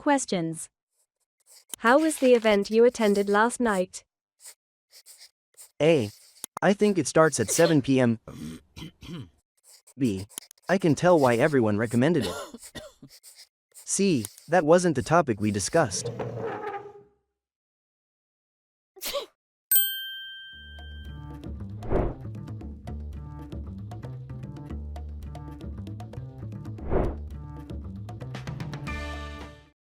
Questions. How was the event you attended last night? A. I think it starts at 7 p.m. B. I can tell why everyone recommended it. C. That wasn't the topic we discussed.